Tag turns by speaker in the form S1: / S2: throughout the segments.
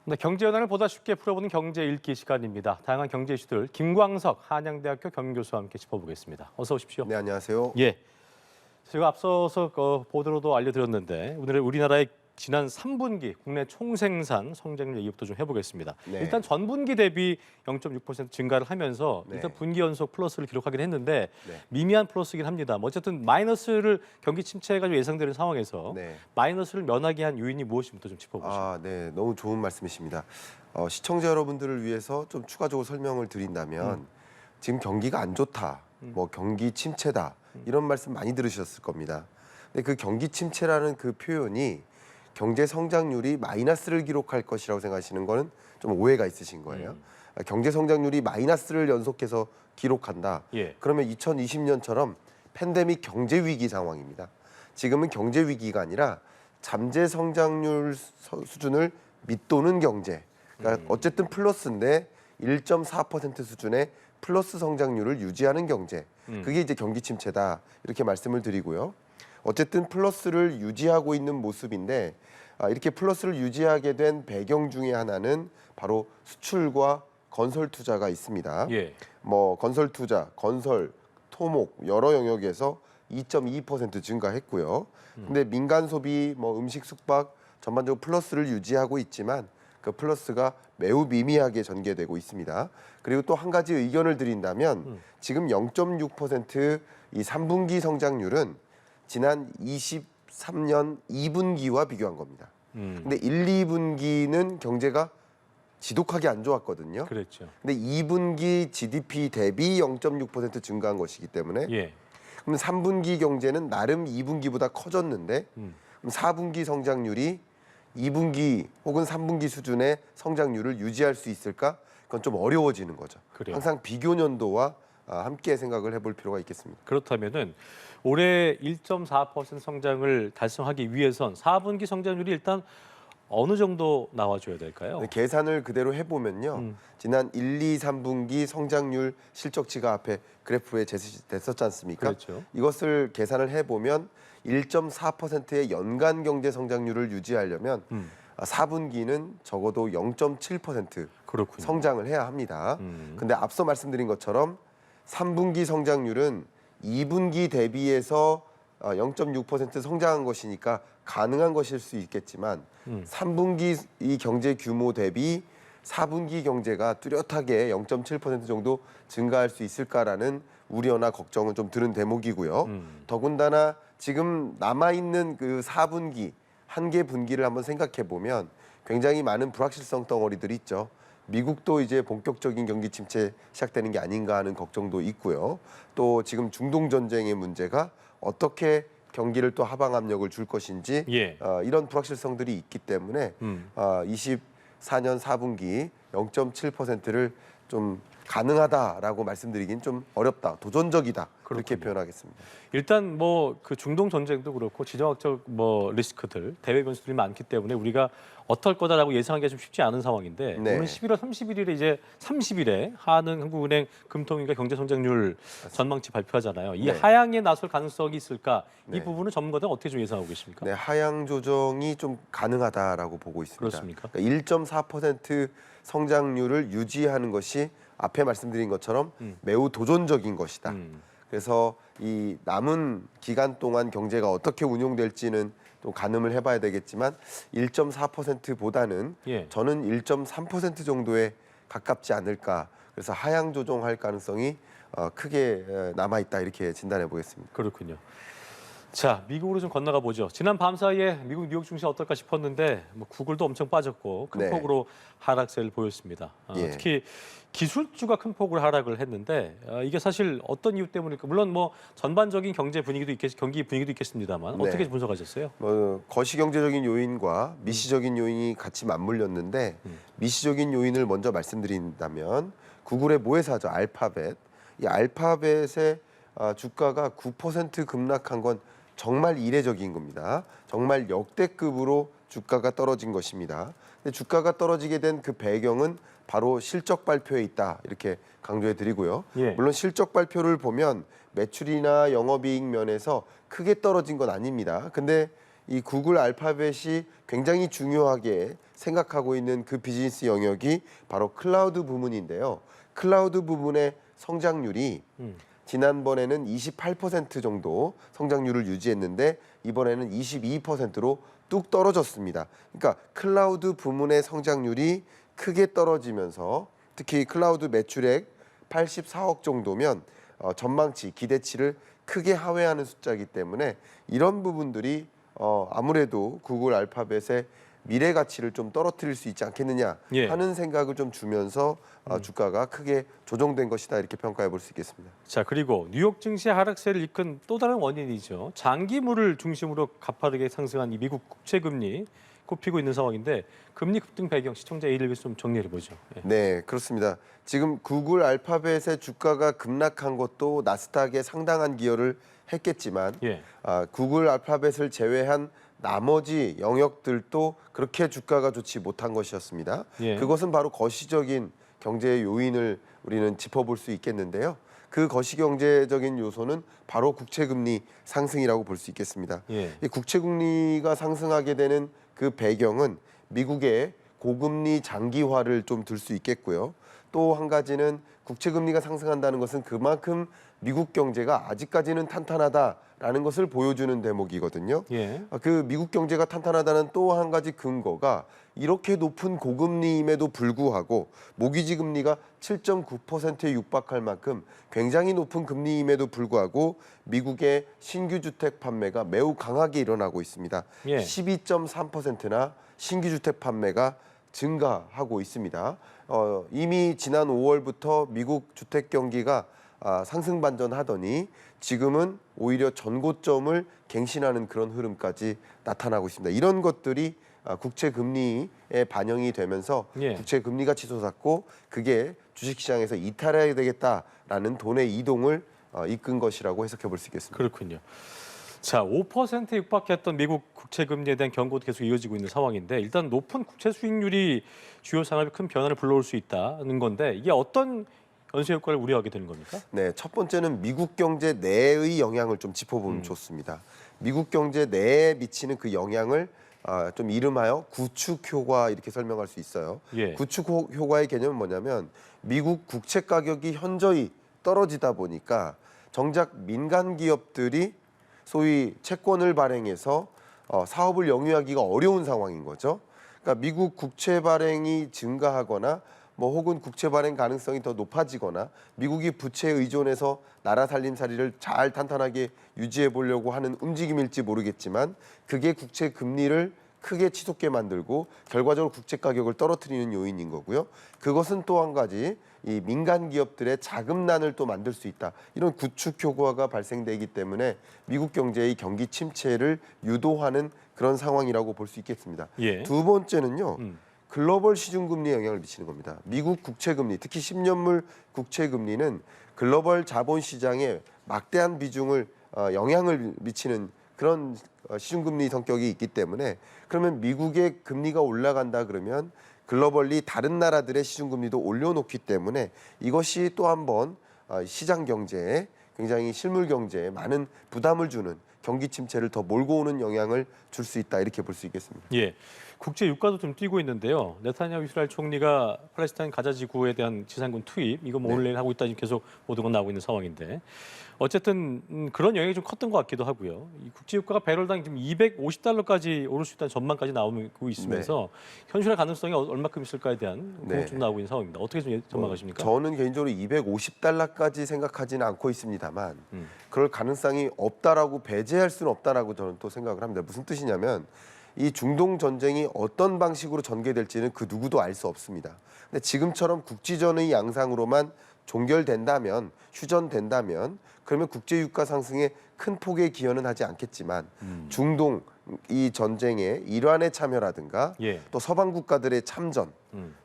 S1: 네, 경제 현안을 보다 쉽게 풀어보는 경제 읽기 시간입니다. 다양한 경제 이슈들 김광석 한양대학교 겸임교수와 함께 짚어보겠습니다. 어서 오십시오.
S2: 네, 안녕하세요.
S1: 예, 제가 앞서서 보도로도 알려드렸는데 오늘 우리나라의 지난 3분기 국내 총생산 성장률 얘기부터 좀 해보겠습니다.
S2: 네.
S1: 일단 전분기 대비 0.6% 증가를 하면서
S2: 네.
S1: 일단 분기 연속 플러스를 기록하긴 했는데
S2: 네.
S1: 미미한 플러스이긴 합니다. 어쨌든 마이너스를 경기 침체가 좀 예상되는 상황에서
S2: 네.
S1: 마이너스를 면하게 한 요인이 무엇인지부터 좀 짚어보시죠.
S2: 네, 너무 좋은 말씀이십니다. 시청자 여러분들을 위해서 좀 추가적으로 설명을 드린다면 지금 경기가 안 좋다, 뭐 경기 침체다 이런 말씀 많이 들으셨을 겁니다. 근데 그 경기 침체라는 그 표현이 경제 성장률이 마이너스를 기록할 것이라고 생각하시는 거는 좀 오해가 있으신 거예요. 경제 성장률이 마이너스를 연속해서 기록한다.
S1: 예.
S2: 그러면 2020년처럼 팬데믹 경제 위기 상황입니다. 지금은 경제 위기가 아니라 잠재 성장률 수준을 밑도는 경제. 그러니까 어쨌든 플러스인데 1.4% 수준의 플러스 성장률을 유지하는 경제. 그게 이제 경기 침체다. 이렇게 말씀을 드리고요. 어쨌든 플러스를 유지하고 있는 모습인데 이렇게 플러스를 유지하게 된 배경 중에 하나는 바로 수출과 건설 투자가 있습니다.
S1: 예.
S2: 뭐 건설 투자, 건설, 토목 여러 영역에서 2.2% 증가했고요. 근데 민간 소비, 뭐 음식, 숙박 전반적으로 플러스를 유지하고 있지만 그 플러스가 매우 미미하게 전개되고 있습니다. 그리고 또 한 가지 의견을 드린다면 지금 0.6%이 3분기 성장률은 지난 23년 2분기와 비교한 겁니다. 근데 1, 2분기는 경제가 지독하게 안 좋았거든요.
S1: 그랬죠.
S2: 근데 2분기 GDP 대비 0.6% 증가한 것이기 때문에
S1: 예.
S2: 그럼 3분기 경제는 나름 2분기보다 커졌는데 그럼 4분기 성장률이 2분기 혹은 3분기 수준의 성장률을 유지할 수 있을까? 그건 좀 어려워지는 거죠.
S1: 그래요.
S2: 항상 비교 연도와 함께 생각을 해볼 필요가 있겠습니다.
S1: 그렇다면은 올해 1.4% 성장을 달성하기 위해선 4분기 성장률이 일단 어느 정도 나와줘야 될까요?
S2: 네, 계산을 그대로 해보면요. 지난 1, 2, 3분기 성장률 실적치가 앞에 그래프에 제시됐었지 않습니까?
S1: 그렇죠.
S2: 이것을 계산을 해보면 1.4%의 연간 경제 성장률을 유지하려면 4분기는 적어도 0.7%
S1: 그렇군요.
S2: 성장을 해야 합니다. 근데 앞서 말씀드린 것처럼 3분기 성장률은 2분기 대비해서 0.6% 성장한 것이니까 가능한 것일 수 있겠지만 3분기 이 경제 규모 대비 4분기 경제가 뚜렷하게 0.7% 정도 증가할 수 있을까라는 우려나 걱정은 좀 드는 대목이고요. 더군다나 지금 남아있는 그 4분기 한 개 분기를 한번 생각해 보면 굉장히 많은 불확실성 덩어리들이 있죠. 미국도 이제 본격적인 경기 침체 시작되는 게 아닌가 하는 걱정도 있고요. 또 지금 중동 전쟁의 문제가 어떻게 경기를 또 하방 압력을 줄 것인지
S1: 예.
S2: 이런 불확실성들이 있기 때문에 24년 4분기 0.7%를 좀 가능하다라고 말씀드리긴 좀 어렵다, 도전적이다 그렇게
S1: 그렇군요.
S2: 표현하겠습니다.
S1: 일단 뭐 그 중동 전쟁도 그렇고 지정학적 뭐 리스크들, 대외 변수들이 많기 때문에 우리가 어떨 거다라고 예상하기가 좀 쉽지 않은 상황인데
S2: 네.
S1: 오늘 11월 31일에 이제 30일에 하는 한국은행 금통위가 경제 성장률 전망치 발표하잖아요. 이
S2: 네.
S1: 하향에 나설 가능성이 있을까? 이
S2: 네.
S1: 부분은 전문가들 어떻게 좀 예상하고 계십니까?
S2: 네, 하향 조정이 좀 가능하다라고 보고 있습니다.
S1: 그렇습니까?
S2: 그러니까 1.4% 성장률을 유지하는 것이 앞에 말씀드린 것처럼 매우 도전적인 것이다. 그래서 이 남은 기간 동안 경제가 어떻게 운용될지는 좀 가늠을 해봐야 되겠지만 1.4%보다는
S1: 예.
S2: 저는 1.3% 정도에 가깝지 않을까. 그래서 하향 조정할 가능성이 크게 남아 있다 이렇게 진단해 보겠습니다.
S1: 그렇군요. 자, 미국으로 좀 건너가 보죠. 지난 밤 사이에 미국 뉴욕 증시 어떨까 싶었는데 뭐 구글도 엄청 빠졌고 큰
S2: 네.
S1: 폭으로 하락세를 보였습니다.
S2: 예.
S1: 특히 기술주가 큰 폭으로 하락을 했는데 이게 사실 어떤 이유 때문일까? 물론 뭐 전반적인 경제 분위기도 경기 분위기도 있겠습니다만
S2: 네.
S1: 어떻게 분석하셨어요?
S2: 거시경제적인 요인과 미시적인 요인이 같이 맞물렸는데 미시적인 요인을 먼저 말씀드린다면 구글의 모회사죠, 알파벳. 이 알파벳의 주가가 9% 급락한 건 정말 이례적인 겁니다. 정말 역대급으로 주가가 떨어진 것입니다. 근데 주가가 떨어지게 된 그 배경은 바로 실적 발표에 있다 이렇게 강조해 드리고요.
S1: 예.
S2: 물론 실적 발표를 보면 매출이나 영업이익 면에서 크게 떨어진 건 아닙니다. 근데 이 구글 알파벳이 굉장히 중요하게 생각하고 있는 그 비즈니스 영역이 바로 클라우드 부문인데요. 클라우드 부문의 성장률이 지난번에는 28% 정도 성장률을 유지했는데 이번에는 22%로 뚝 떨어졌습니다. 그러니까 클라우드 부문의 성장률이 크게 떨어지면서 특히 클라우드 매출액 84억 정도면 전망치, 기대치를 크게 하회하는 숫자이기 때문에 이런 부분들이 아무래도 구글 알파벳의 미래 가치를 좀 떨어뜨릴 수 있지 않겠느냐
S1: 예.
S2: 하는 생각을 좀 주면서 주가가 크게 조정된 것이다 이렇게 평가해 볼 수 있겠습니다.
S1: 자, 그리고 뉴욕 증시 하락세를 이끈 또 다른 원인이죠. 장기물을 중심으로 가파르게 상승한 이 미국 국채 금리 꼽히고 있는 상황인데 금리 급등 배경 시청자 A를 위해서 좀 정리해 보죠. 예.
S2: 네, 그렇습니다. 지금 구글 알파벳의 주가가 급락한 것도 나스닥에 상당한 기여를 했겠지만
S1: 예.
S2: 구글 알파벳을 제외한 나머지 영역들도 그렇게 주가가 좋지 못한 것이었습니다.
S1: 예.
S2: 그것은 바로 거시적인 경제의 요인을 우리는 짚어볼 수 있겠는데요. 그 거시경제적인 요소는 바로 국채금리 상승이라고 볼 수 있겠습니다.
S1: 예.
S2: 이 국채금리가 상승하게 되는 그 배경은 미국의 고금리 장기화를 좀 들 수 있겠고요. 또 한 가지는 국채금리가 상승한다는 것은 그만큼 미국 경제가 아직까지는 탄탄하다라는 것을 보여주는 대목이거든요.
S1: 예.
S2: 그 미국 경제가 탄탄하다는 또 한 가지 근거가 이렇게 높은 고금리임에도 불구하고 모기지 금리가 7.9%에 육박할 만큼 굉장히 높은 금리임에도 불구하고 미국의 신규 주택 판매가 매우 강하게 일어나고 있습니다.
S1: 예.
S2: 12.3%나 신규 주택 판매가 증가하고 있습니다. 이미 지난 5월부터 미국 주택 경기가 상승 반전하더니 지금은 오히려 전고점을 갱신하는 그런 흐름까지 나타나고 있습니다. 이런 것들이 국채 금리에 반영이 되면서
S1: 예.
S2: 국채 금리가 치솟았고 그게 주식시장에서 이탈해야 되겠다라는 돈의 이동을 이끈 것이라고 해석해 볼 수 있겠습니다.
S1: 그렇군요. 자, 5%에 육박했던 미국 국채 금리에 대한 경고도 계속 이어지고 있는 상황인데 일단 높은 국채 수익률이 주요 산업에 큰 변화를 불러올 수 있다는 건데 이게 어떤 연쇄 효과를 우려하게 되는 겁니까?
S2: 네, 첫 번째는 미국 경제 내의 영향을 좀 짚어보면 좋습니다. 미국 경제 내에 미치는 그 영향을 좀 이름하여 구축 효과 이렇게 설명할 수 있어요.
S1: 예.
S2: 구축 효과의 개념은 뭐냐면 미국 국채 가격이 현저히 떨어지다 보니까 정작 민간 기업들이 소위 채권을 발행해서 사업을 영위하기가 어려운 상황인 거죠. 그러니까 미국 국채 발행이 증가하거나 뭐 혹은 국채 발행 가능성이 더 높아지거나 미국이 부채에 의존해서 나라 살림살이를 잘 탄탄하게 유지해 보려고 하는 움직임일지 모르겠지만 그게 국채 금리를 크게 치솟게 만들고 결과적으로 국채 가격을 떨어뜨리는 요인인 거고요. 그것은 또 한 가지 이 민간 기업들의 자금난을 또 만들 수 있다. 이런 구축 효과가 발생되기 때문에 미국 경제의 경기 침체를 유도하는 그런 상황이라고 볼 수 있겠습니다.
S1: 예.
S2: 두 번째는요. 글로벌 시중금리에 영향을 미치는 겁니다. 미국 국채금리, 특히 10년물 국채금리는 글로벌 자본시장에 막대한 비중을 영향을 미치는 그런 시중금리 성격이 있기 때문에 그러면 미국의 금리가 올라간다 그러면 글로벌리 다른 나라들의 시중금리도 올려놓기 때문에 이것이 또 한 번 시장 경제에 굉장히 실물 경제에 많은 부담을 주는 경기 침체를 더 몰고 오는 영향을 줄 수 있다 이렇게 볼 수 있겠습니다.
S1: 예. 국제 유가도 좀 뛰고 있는데요. 네타냐후 이스라엘 총리가 팔레스타인 가자 지구에 대한 지상군 투입 이거 뭐 오늘 내일 하고 있다 지금 계속 보도가 나오고 있는 상황인데 어쨌든 그런 영향이 좀 컸던 것 같기도 하고요. 이 국제 유가가 배럴당 지금 250달러까지 오를 수 있다는 전망까지 나오고 있으면서 현실화 가능성이 얼마큼 있을까에 대한 궁금증 나오고 있는 상황입니다. 어떻게 좀 전망하십니까?
S2: 저는 개인적으로 250달러까지 생각하지는 않고 있습니다만 그럴 가능성이 없다라고 배제할 수는 없다라고 저는 또 생각을 합니다. 무슨 뜻이냐면 이 중동 전쟁이 어떤 방식으로 전개될지는 그 누구도 알 수 없습니다. 근데 지금처럼 국지전의 양상으로만 종결된다면 휴전된다면 그러면 국제 유가 상승에 큰 폭의 기여는 하지 않겠지만 중동 이 전쟁에 이란의 참여라든가
S1: 예.
S2: 또 서방 국가들의 참전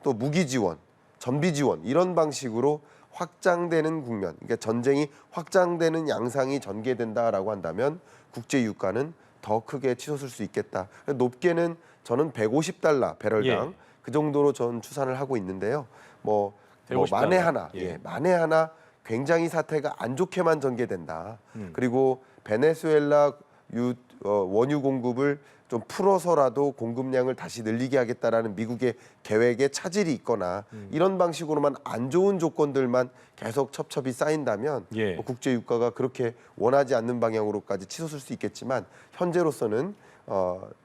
S2: 또 무기 지원 전비 지원 이런 방식으로 확장되는 국면 그러니까 전쟁이 확장되는 양상이 전개된다라고 한다면 국제 유가는 더 크게 치솟을 수 있겠다. 높게는 저는 150달러 배럴당
S1: 예.
S2: 그 정도로 전 추산을 하고 있는데요. 뭐
S1: 150
S2: 만에
S1: 달러.
S2: 하나,
S1: 예.
S2: 만에 하나 굉장히 사태가 안 좋게만 전개된다. 그리고 베네수엘라 원유 공급을 좀 풀어서라도 공급량을 다시 늘리게 하겠다라는 미국의 계획에 차질이 있거나 이런 방식으로만 안 좋은 조건들만 계속 첩첩이 쌓인다면
S1: 예.
S2: 뭐 국제 유가가 그렇게 원하지 않는 방향으로까지 치솟을 수 있겠지만 현재로서는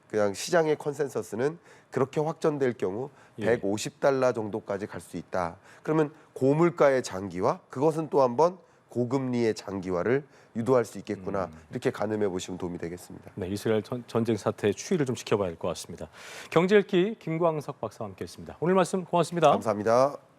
S2: 그냥 시장의 컨센서스는 그렇게 확전될 경우
S1: 예.
S2: 150달러 정도까지 갈 수 있다. 그러면 고물가의 장기화, 그것은 또 한번 고금리의 장기화를 유도할 수 있겠구나. 이렇게 가늠해 보시면 도움이 되겠습니다.
S1: 네, 이스라엘 전쟁 사태의 추이를 좀 지켜봐야 할 것 같습니다. 경제 읽기 김광석 박사와 함께했습니다. 오늘 말씀 고맙습니다.
S2: 감사합니다.